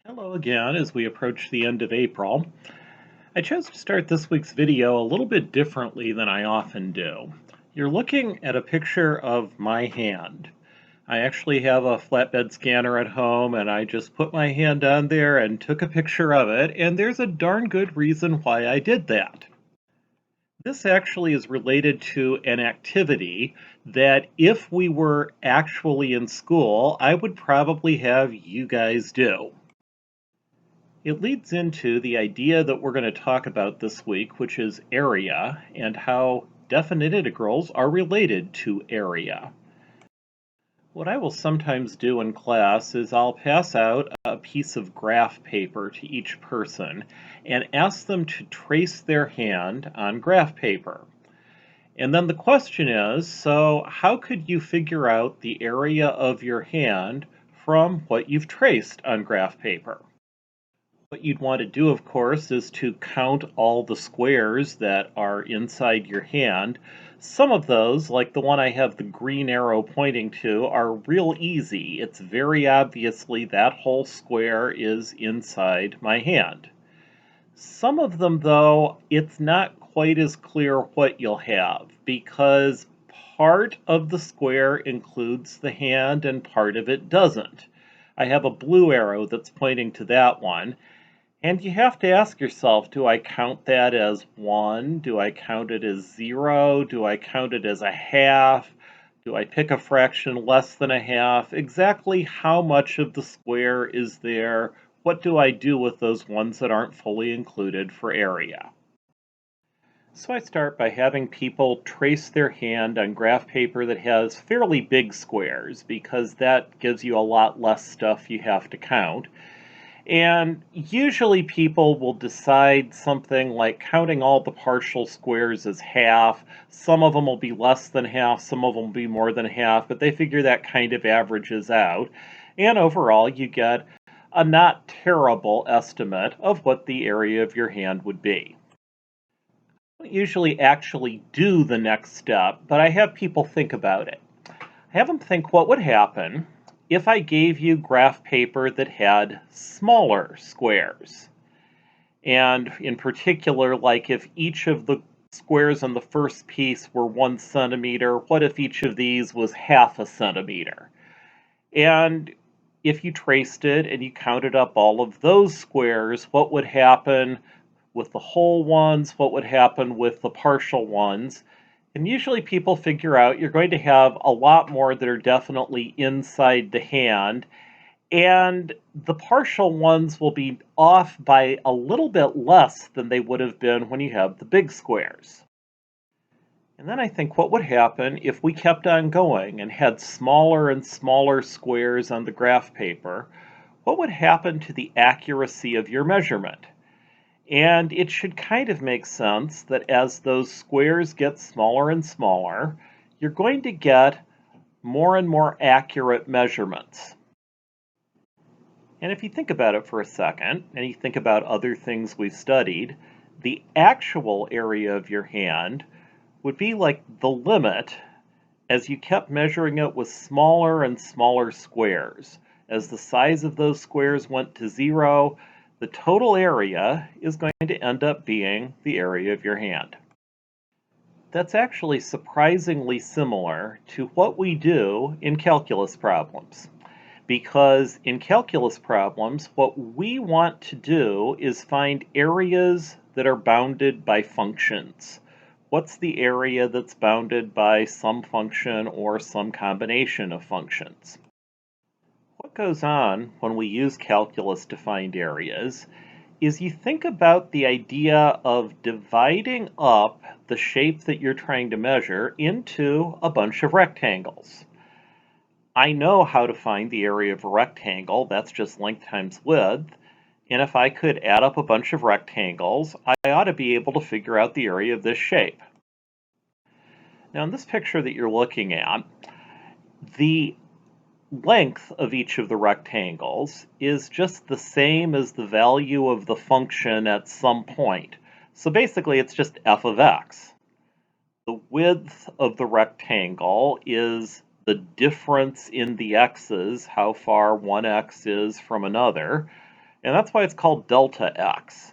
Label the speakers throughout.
Speaker 1: Hello again as we approach the end of April. I chose to start this week's video a little bit differently than I often do. You're looking at a picture of my hand. I actually have a flatbed scanner at home and I just put my hand on there and took a picture of it, and there's a darn good reason why I did that. This actually is related to an activity that if we were actually in school, I would probably have you guys do. It leads into the idea that we're going to talk about this week, which is area, and how definite integrals are related to area. What I will sometimes do in class is I'll pass out a piece of graph paper to each person and ask them to trace their hand on graph paper. And then the question is, so how could you figure out the area of your hand from what you've traced on graph paper? What you'd want to do, of course, is to count all the squares that are inside your hand. Some of those, like the one I have the green arrow pointing to, are real easy. It's very obviously that whole square is inside my hand. Some of them, though, it's not quite as clear what you'll have because part of the square includes the hand and part of it doesn't. I have a blue arrow that's pointing to that one. And you have to ask yourself, do I count that as 1? Do I count it as 0? Do I count it as a half? Do I pick a fraction less than a half? Exactly how much of the square is there? What do I do with those ones that aren't fully included for area? So I start by having people trace their hand on graph paper that has fairly big squares because that gives you a lot less stuff you have to count. And usually people will decide something like counting all the partial squares as half. Some of them will be less than half, some of them will be more than half, but they figure that kind of averages out. And overall, you get a not terrible estimate of what the area of your hand would be. I don't usually actually do the next step, but I have people think about it. I have them think what would happen if I gave you graph paper that had smaller squares. And in particular, like if each of the squares on the first piece were 1 centimeter, what if each of these was half a centimeter? And if you traced it and you counted up all of those squares, what would happen with the whole ones? What would happen with the partial ones? And usually people figure out you're going to have a lot more that are definitely inside the hand, and the partial ones will be off by a little bit less than they would have been when you have the big squares. And then I think what would happen if we kept on going and had smaller and smaller squares on the graph paper? What would happen to the accuracy of your measurement? And it should kind of make sense that as those squares get smaller and smaller, you're going to get more and more accurate measurements. And if you think about it for a second, and you think about other things we've studied, the actual area of your hand would be like the limit as you kept measuring it with smaller and smaller squares. As the size of those squares went to 0, the total area is going to end up being the area of your hand. That's actually surprisingly similar to what we do in calculus problems. Because in calculus problems, what we want to do is find areas that are bounded by functions. What's the area that's bounded by some function or some combination of functions? What goes on when we use calculus to find areas is you think about the idea of dividing up the shape that you're trying to measure into a bunch of rectangles. I know how to find the area of a rectangle, that's just length times width, and if I could add up a bunch of rectangles, I ought to be able to figure out the area of this shape. Now in this picture that you're looking at, the length of each of the rectangles is just the same as the value of the function at some point. So basically it's just f of x. The width of the rectangle is the difference in the x's, how far one x is from another. And that's why it's called delta x.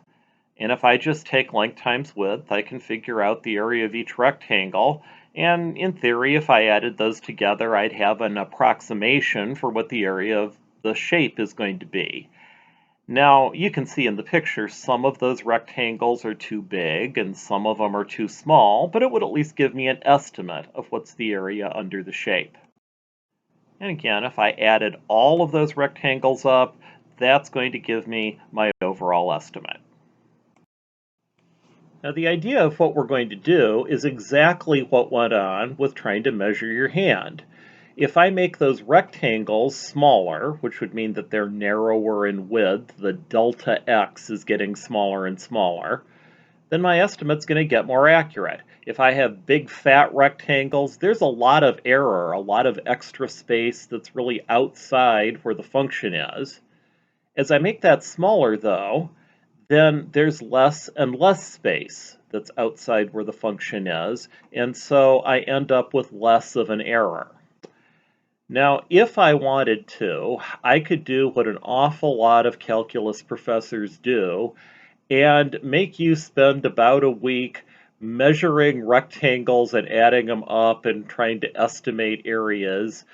Speaker 1: And if I just take length times width, I can figure out the area of each rectangle. And in theory, if I added those together, I'd have an approximation for what the area of the shape is going to be. Now, you can see in the picture, some of those rectangles are too big and some of them are too small, but it would at least give me an estimate of what's the area under the shape. And again, if I added all of those rectangles up, that's going to give me my overall estimate. Now, the idea of what we're going to do is exactly what went on with trying to measure your hand. If I make those rectangles smaller, which would mean that they're narrower in width, the delta x is getting smaller and smaller, then my estimate's going to get more accurate. If I have big fat rectangles, there's a lot of error, a lot of extra space that's really outside where the function is. As I make that smaller, though, then there's less and less space that's outside where the function is, and so I end up with less of an error. Now, if I wanted to, I could do what an awful lot of calculus professors do and make you spend about a week measuring rectangles and adding them up and trying to estimate areas.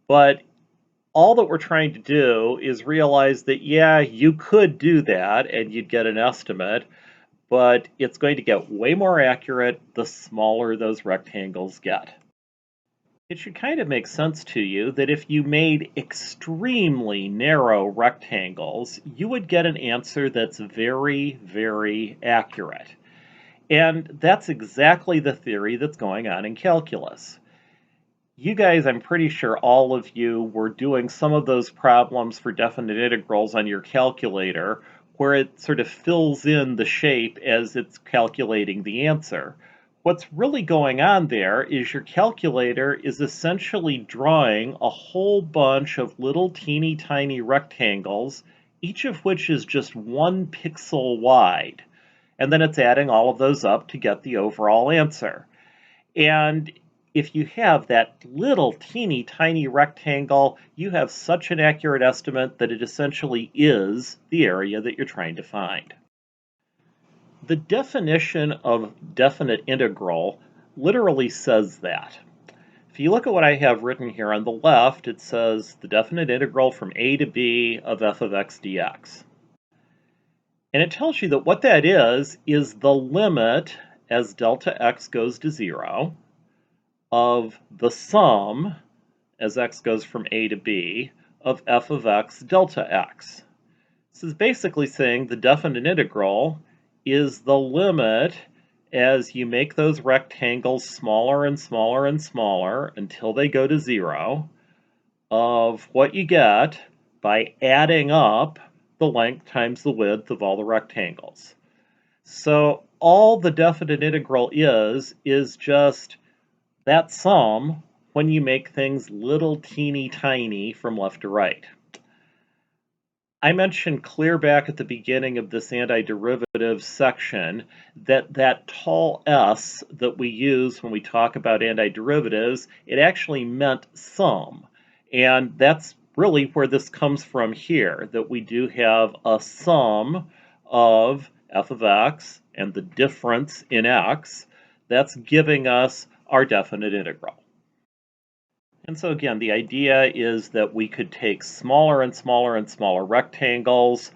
Speaker 1: But all that we're trying to do is realize that, yeah, you could do that and you'd get an estimate, but it's going to get way more accurate the smaller those rectangles get. It should kind of make sense to you that if you made extremely narrow rectangles, you would get an answer that's very, very accurate. And that's exactly the theory that's going on in calculus. You guys, I'm pretty sure all of you were doing some of those problems for definite integrals on your calculator where it sort of fills in the shape as it's calculating the answer. What's really going on there is your calculator is essentially drawing a whole bunch of little teeny tiny rectangles, each of which is just 1 pixel wide. And then it's adding all of those up to get the overall answer. And if you have that little teeny tiny rectangle, you have such an accurate estimate that it essentially is the area that you're trying to find. The definition of definite integral literally says that. If you look at what I have written here on the left, it says the definite integral from a to b of f of x dx. And it tells you that what that is the limit as delta x goes to 0 of the sum as x goes from a to b of f of x delta x. This is basically saying the definite integral is the limit as you make those rectangles smaller and smaller and smaller until they go to 0 of what you get by adding up the length times the width of all the rectangles. So all the definite integral is just that sum when you make things little teeny tiny from left to right. I mentioned clear back at the beginning of this antiderivative section that that tall s that we use when we talk about antiderivatives, it actually meant sum. And that's really where this comes from here, that we do have a sum of f of x and the difference in x that's giving us our definite integral. And so again, the idea is that we could take smaller and smaller and smaller rectangles,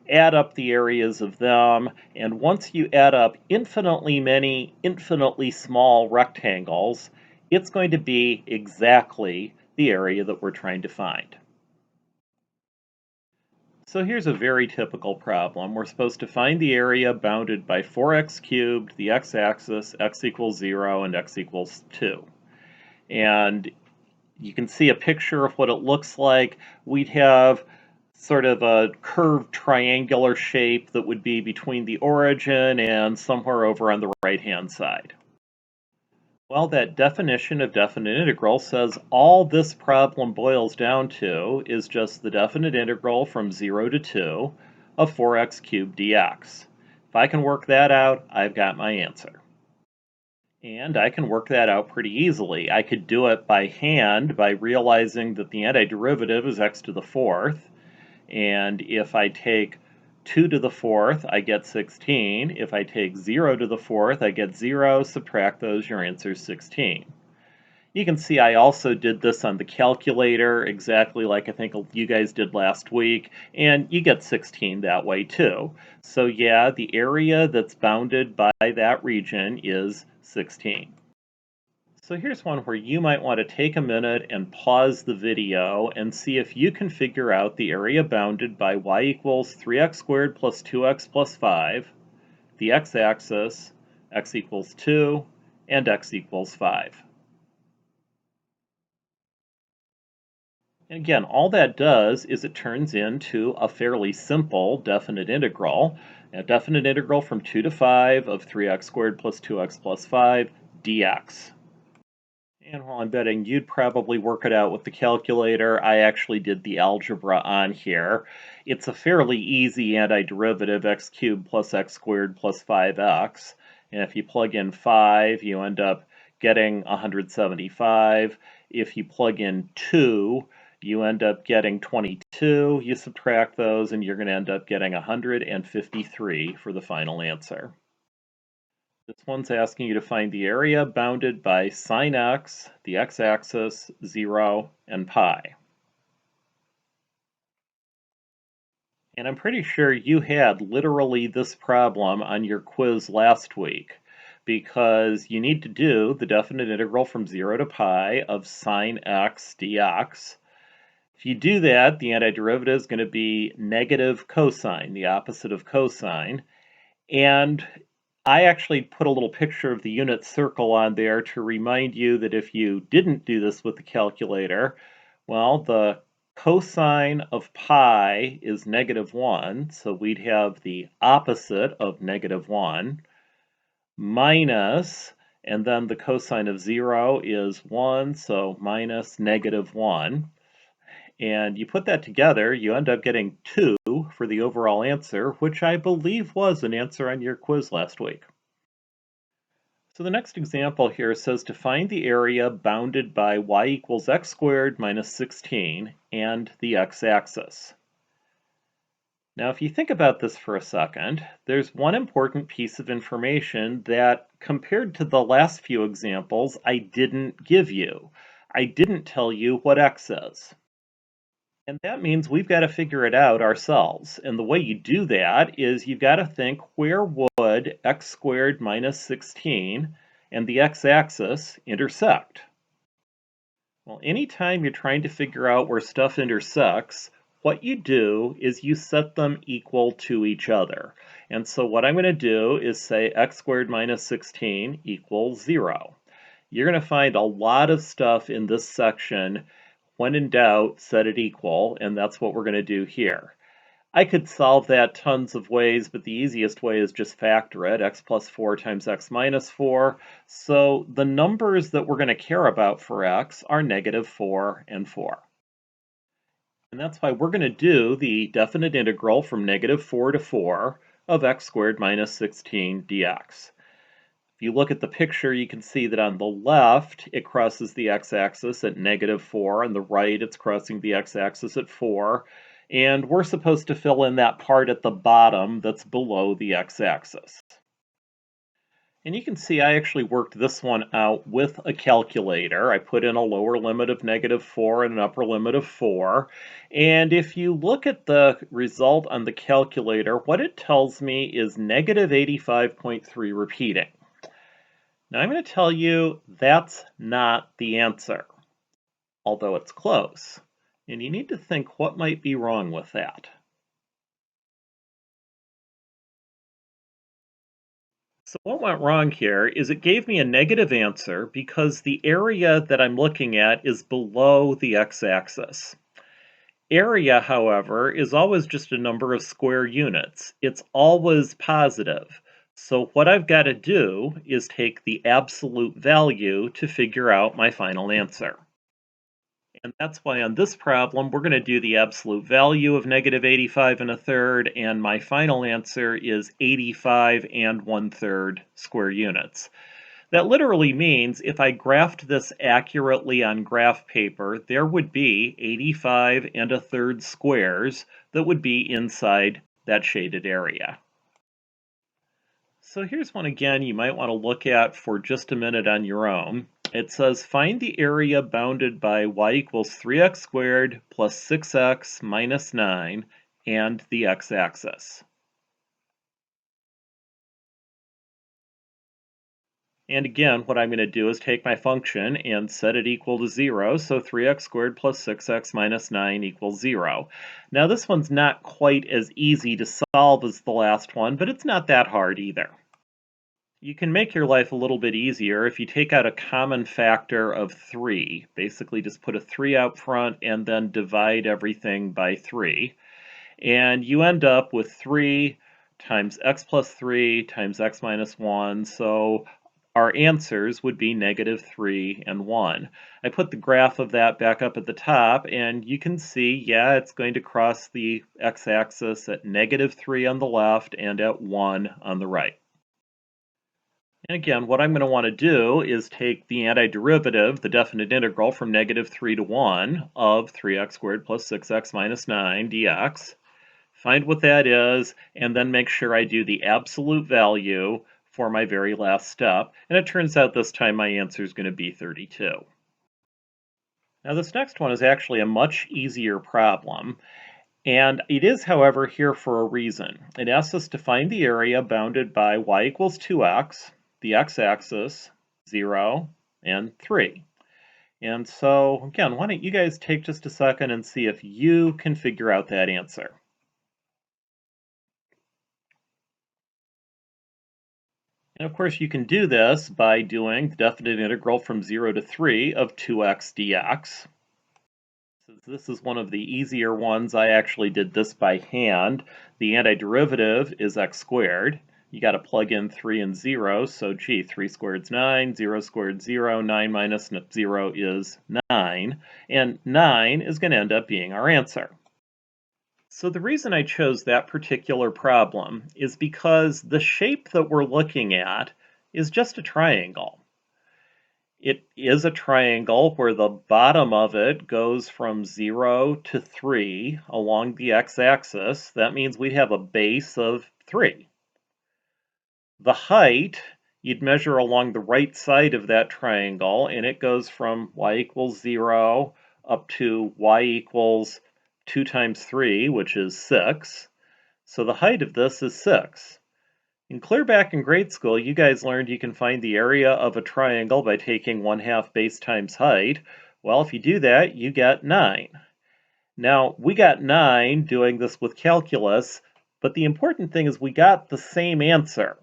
Speaker 1: add up the areas of them, and once you add up infinitely many, infinitely small rectangles, it's going to be exactly the area that we're trying to find. So here's a very typical problem. We're supposed to find the area bounded by 4x cubed, the x-axis, x equals 0, and x equals 2. And you can see a picture of what it looks like. We'd have sort of a curved triangular shape that would be between the origin and somewhere over on the right-hand side. Well, that definition of definite integral says all this problem boils down to is just the definite integral from 0 to 2 of 4x cubed dx. If I can work that out, I've got my answer. And I can work that out pretty easily. I could do it by hand by realizing that the antiderivative is x to the 4th. And if I take 2 to the fourth, I get 16. If I take 0 to the fourth, I get 0. Subtract those, your answer is 16. You can see I also did this on the calculator, exactly like I think you guys did last week, and you get 16 that way too. So yeah, the area that's bounded by that region is 16. So here's one where you might want to take a minute and pause the video and see if you can figure out the area bounded by y equals 3x squared plus 2x plus 5, the x-axis, x equals 2, and x equals 5. And again, all that does is it turns into a fairly simple definite integral. A definite integral from 2 to 5 of 3x squared plus 2x plus 5 dx. And while I'm betting you'd probably work it out with the calculator, I actually did the algebra on here. It's a fairly easy antiderivative, x cubed plus x squared plus 5x. And if you plug in 5, you end up getting 175. If you plug in 2, you end up getting 22. You subtract those, and you're going to end up getting 153 for the final answer. This one's asking you to find the area bounded by sine x, the x-axis, 0, and pi. And I'm pretty sure you had literally this problem on your quiz last week, because you need to do the definite integral from 0 to pi of sine x dx. If you do that, the antiderivative is going to be negative cosine, the opposite of cosine. And I actually put a little picture of the unit circle on there to remind you that if you didn't do this with the calculator, well, the cosine of pi is -1, so we'd have the opposite of -1, minus, and then the cosine of 0 is 1, so minus -1. And you put that together, you end up getting 2 for the overall answer, which I believe was an answer on your quiz last week. So the next example here says to find the area bounded by y equals x squared minus 16 and the x-axis. Now, if you think about this for a second, there's one important piece of information that, compared to the last few examples, I didn't give you. I didn't tell you what x is. And that means we've got to figure it out ourselves. And the way you do that is you've got to think, where would x squared minus 16 and the x-axis intersect? Well, anytime you're trying to figure out where stuff intersects, what you do is you set them equal to each other. And so what I'm going to do is say x squared minus 16 equals 0. You're going to find a lot of stuff in this section. When in doubt, set it equal, and that's what we're going to do here. I could solve that tons of ways, but the easiest way is just factor it, x plus 4 times x minus 4. So the numbers that we're going to care about for x are -4 and 4. And that's why we're going to do the definite integral from -4 to 4 of x squared minus 16 dx. If you look at the picture, you can see that on the left, it crosses the x-axis at -4. On the right, it's crossing the x-axis at 4. And we're supposed to fill in that part at the bottom that's below the x-axis. And you can see I actually worked this one out with a calculator. I put in a lower limit of -4 and an upper limit of 4. And if you look at the result on the calculator, what it tells me is -85.3 repeating. Now I'm going to tell you that's not the answer, although it's close. And you need to think what might be wrong with that. So what went wrong here is it gave me a negative answer because the area that I'm looking at is below the x-axis. Area, however, is always just a number of square units. It's always positive. So what I've got to do is take the absolute value to figure out my final answer. And that's why on this problem, we're going to do the absolute value of -85 1/3, and my final answer is 85 1/3 square units. That literally means if I graphed this accurately on graph paper, there would be 85 1/3 squares that would be inside that shaded area. So here's one again you might want to look at for just a minute on your own. It says find the area bounded by y equals 3x squared plus 6x minus 9 and the x-axis. And again, what I'm going to do is take my function and set it equal to 0, so 3x squared plus 6x minus 9 equals 0. Now this one's not quite as easy to solve as the last one, but it's not that hard either. You can make your life a little bit easier if you take out a common factor of 3. Basically just put a 3 out front and then divide everything by 3. And you end up with 3 times x plus 3 times x minus 1. So our answers would be negative 3 and 1. I put the graph of that back up at the top, and you can see, yeah, it's going to cross the x-axis at negative 3 on the left and at 1 on the right. And again, what I'm going to want to do is take the antiderivative, the definite integral from negative 3 to 1 of 3x squared plus 6x minus 9 dx, find what that is, and then make sure I do the absolute value for my very last step. And it turns out this time my answer is going to be 32. Now this next one is actually a much easier problem. And it is, however, here for a reason. It asks us to find the area bounded by y equals 2x, the x-axis, 0, and 3. And so, again, why don't you guys take just a second and see if you can figure out that answer. And of course, you can do this by doing the definite integral from 0 to 3 of 2x dx. Since this is one of the easier ones, I actually did this by hand. The antiderivative is x squared. You got to plug in 3 and 0, so gee, 3 squared is 9, 0 squared 0, 9 minus 0 is 9, and 9 is going to end up being our answer. So the reason I chose that particular problem is because the shape that we're looking at is just a triangle. It is a triangle where the bottom of it goes from 0 to 3 along the x-axis. That means we have a base of 3. The height, you'd measure along the right side of that triangle, and it goes from y equals 0 up to y equals 2 times 3, which is 6. So the height of this is 6. And clear back in grade school, you guys learned you can find the area of a triangle by taking 1/2 base times height. Well, if you do that, you get 9. Now, we got 9 doing this with calculus, but the important thing is we got the same answer.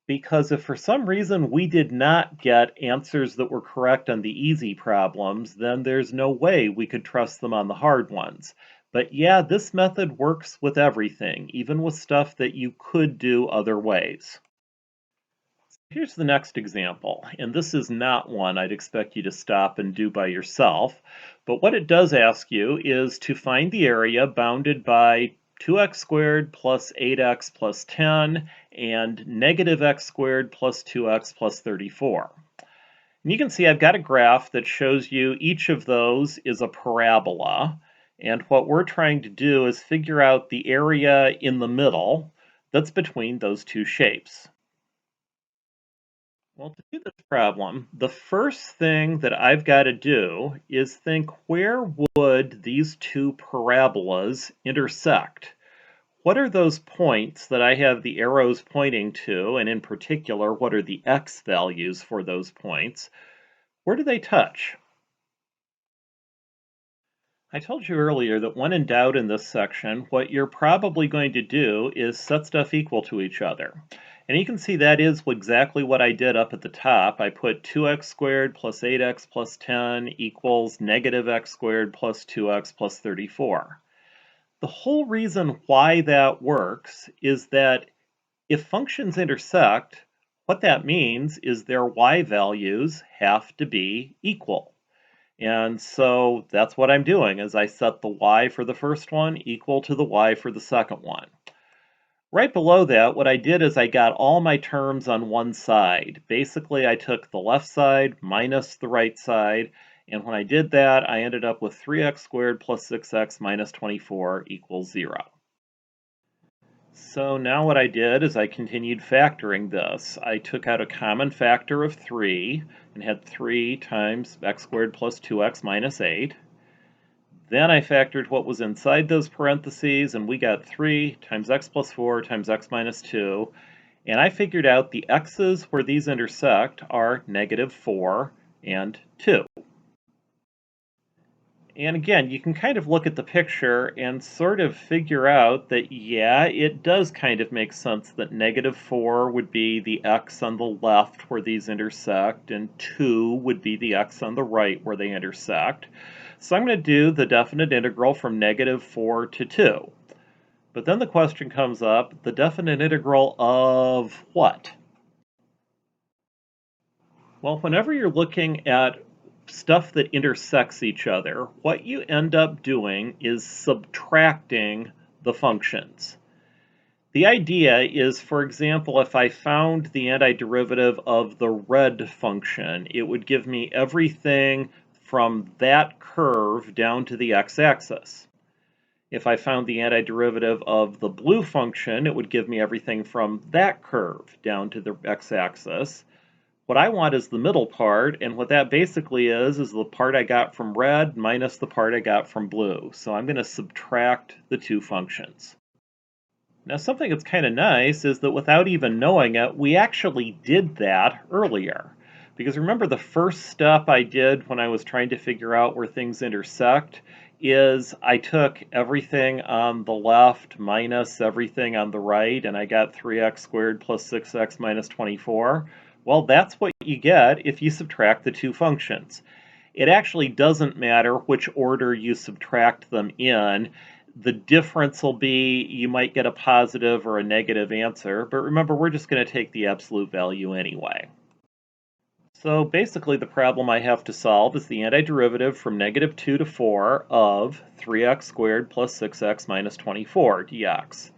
Speaker 1: Because if for some reason we did not get answers that were correct on the easy problems, then there's no way we could trust them on the hard ones. But yeah, this method works with everything, even with stuff that you could do other ways. Here's the next example, and this is not one I'd expect you to stop and do by yourself, but what it does ask you is to find the area bounded by 2x squared plus 8x plus 10 and negative x squared plus 2x plus 34. And you can see I've got a graph that shows you each of those is a parabola, and what we're trying to do is figure out the area in the middle that's between those two shapes. Well, to do this problem, the first thing that I've got to do is think, where would these two parabolas intersect? What are those points that I have the arrows pointing to, and in particular, what are the x values for those points? Where do they touch? I told you earlier that when in doubt in this section, what you're probably going to do is set stuff equal to each other. And you can see that is exactly what I did up at the top. I put 2x squared plus 8x plus 10 equals negative x squared plus 2x plus 34. The whole reason why that works is that if functions intersect, what that means is their y values have to be equal. And so that's what I'm doing, is I set the y for the first one equal to the y for the second one. Right below that, what I did is I got all my terms on one side. Basically, I took the left side minus the right side, and when I did that, I ended up with 3x squared plus 6x minus 24 equals 0. So now what I did is I continued factoring this. I took out a common factor of 3 and had 3 times x squared plus 2x minus 8. Then I factored what was inside those parentheses, and we got 3 times x plus 4 times x minus 2. And I figured out the x's where these intersect are negative 4 and 2. And again, you can kind of look at the picture and sort of figure out that, yeah, it does kind of make sense that negative 4 would be the x on the left where these intersect, and 2 would be the x on the right where they intersect. So I'm going to do the definite integral from negative 4 to 2. But then the question comes up, the definite integral of what? Well, whenever you're looking at stuff that intersects each other, what you end up doing is subtracting the functions. The idea is, for example, if I found the antiderivative of the red function, it would give me everything from that curve down to the x-axis. If I found the antiderivative of the blue function, it would give me everything from that curve down to the x-axis. What I want is the middle part, and what that basically is the part I got from red minus the part I got from blue. So I'm going to subtract the two functions. Now something that's kind of nice is that without even knowing it, we actually did that earlier. Because remember, the first step I did when I was trying to figure out where things intersect is I took everything on the left minus everything on the right, and I got 3x squared plus 6x minus 24. Well, that's what you get if you subtract the two functions. It actually doesn't matter which order you subtract them in. The difference will be you might get a positive or a negative answer, but remember, we're just going to take the absolute value anyway. So basically the problem I have to solve is the antiderivative from negative 2 to 4 of 3x squared plus 6x minus 24 dx.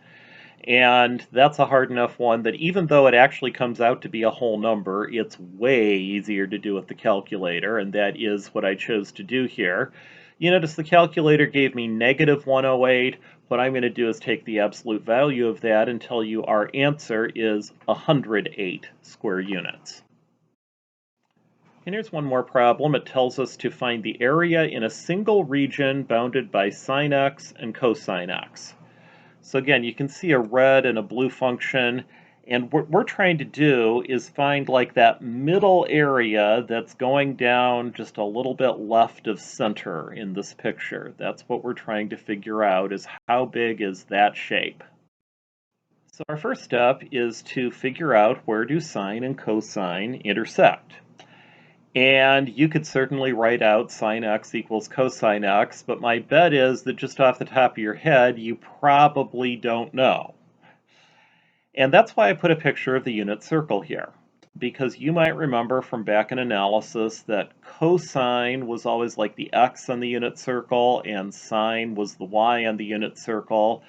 Speaker 1: And that's a hard enough one that even though it actually comes out to be a whole number, it's way easier to do with the calculator, and that is what I chose to do here. You notice the calculator gave me negative 108. What I'm going to do is take the absolute value of that and tell you our answer is 108 square units. And here's one more problem. It tells us to find the area in a single region bounded by sine x and cosine x. So again, you can see a red and a blue function, and what we're trying to do is find like that middle area that's going down just a little bit left of center in this picture. That's what we're trying to figure out, is how big is that shape. So our first step is to figure out where do sine and cosine intersect. And you could certainly write out sine x equals cosine x, but my bet is that just off the top of your head, you probably don't know. And that's why I put a picture of the unit circle here, because you might remember from back in analysis that cosine was always like the x on the unit circle, and sine was the y on the unit circle.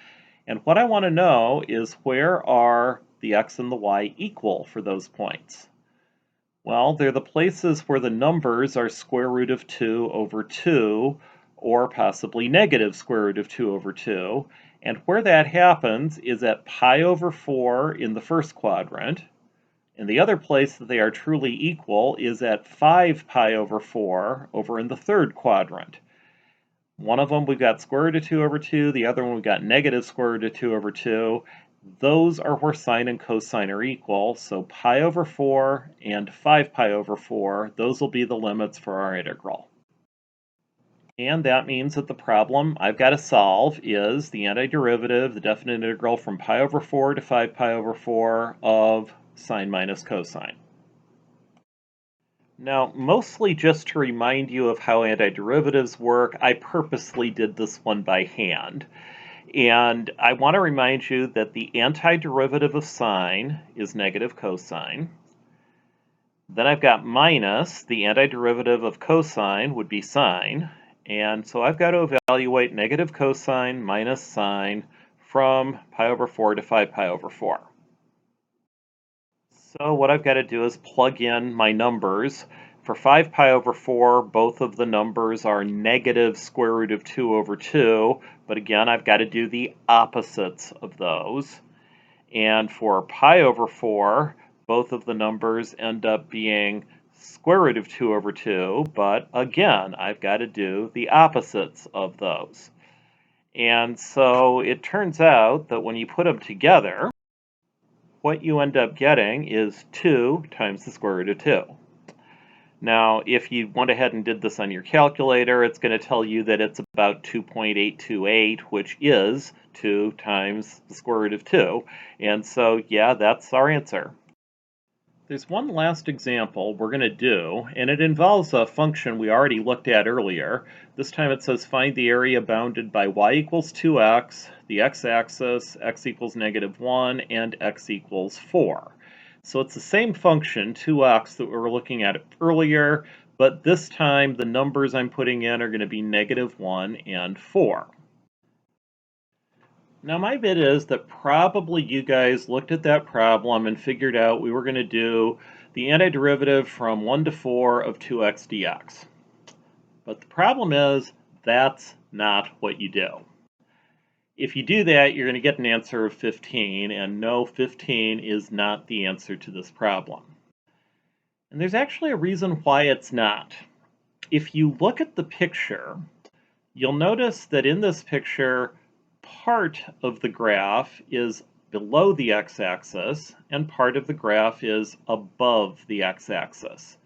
Speaker 1: And what I want to know is, where are the x and the y equal for those points? Well, they're the places where the numbers are square root of 2 over 2, or possibly negative square root of 2 over 2. And where that happens is at pi over 4 in the first quadrant. And the other place that they are truly equal is at 5 pi over 4 over in the third quadrant. One of them we've got square root of 2 over 2, the other one we've got negative square root of 2 over 2. Those are where sine and cosine are equal, so pi over 4 and 5 pi over 4, those will be the limits for our integral. And that means that the problem I've got to solve is the antiderivative, the definite integral from pi over 4 to 5 pi over 4 of sine minus cosine. Now, mostly just to remind you of how antiderivatives work, I purposely did this one by hand. And I want to remind you that the antiderivative of sine is negative cosine. Then I've got minus, the antiderivative of cosine would be sine. And so I've got to evaluate negative cosine minus sine from pi over 4 to 5 pi over 4. So what I've got to do is plug in my numbers. For 5 pi over 4, both of the numbers are negative square root of 2 over 2, but again, I've got to do the opposites of those. And for pi over 4, both of the numbers end up being square root of 2 over 2, but again, I've got to do the opposites of those. And so it turns out that when you put them together, what you end up getting is 2 times the square root of 2. Now, if you went ahead and did this on your calculator, it's going to tell you that it's about 2.828, which is 2 times the square root of 2. And so, yeah, that's our answer. There's one last example we're going to do, and it involves a function we already looked at earlier. This time it says find the area bounded by y equals 2x, the x-axis, x equals -1, and x equals 4. So it's the same function, 2x, that we were looking at earlier, but this time the numbers I'm putting in are going to be -1 and 4. Now my bit is that probably you guys looked at that problem and figured out we were going to do the antiderivative from 1 to 4 of 2x dx. But the problem is that's not what you do. If you do that, you're going to get an answer of 15, and no, 15 is not the answer to this problem. And there's actually a reason why it's not. If you look at the picture, you'll notice that in this picture, part of the graph is below the x-axis and part of the graph is above the x-axis.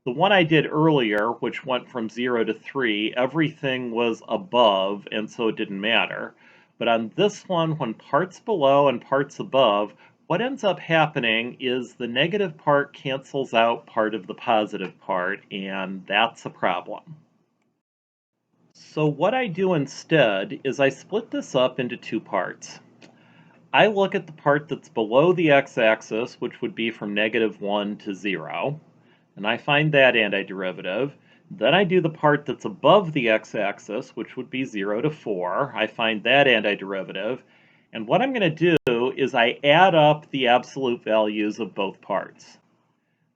Speaker 1: The one I did earlier, which went from 0 to 3, everything was above and so it didn't matter. But on this one, when part's below and part's above, what ends up happening is the negative part cancels out part of the positive part, and that's a problem. So what I do instead is I split this up into two parts. I look at the part that's below the x-axis, which would be from -1 to 0, and I find that antiderivative. Then I do the part that's above the x-axis, which would be 0 to 4. I find that antiderivative. And what I'm going to do is I add up the absolute values of both parts.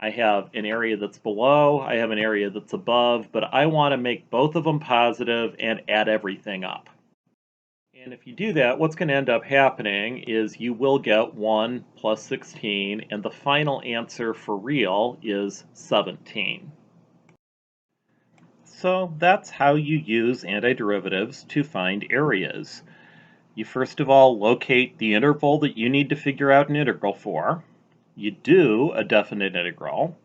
Speaker 1: I have an area that's below, I have an area that's above, but I want to make both of them positive and add everything up. And if you do that, what's going to end up happening is you will get 1 plus 16, and the final answer for real is 17. So that's how you use antiderivatives to find areas. You first of all locate the interval that you need to figure out an integral for. You do a definite integral.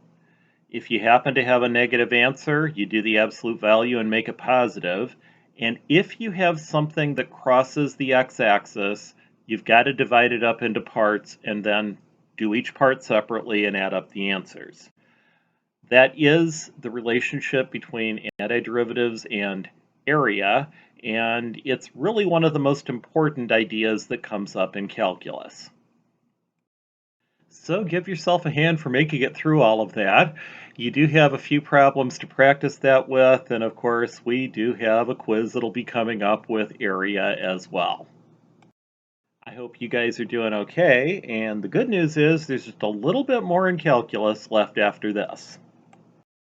Speaker 1: If you happen to have a negative answer, you do the absolute value and make it positive. And if you have something that crosses the x-axis, you've got to divide it up into parts and then do each part separately and add up the answers. That is the relationship between antiderivatives and area, and it's really one of the most important ideas that comes up in calculus. So give yourself a hand for making it through all of that. You do have a few problems to practice that with, and of course we do have a quiz that'll be coming up with area as well. I hope you guys are doing okay, and the good news is there's just a little bit more in calculus left after this.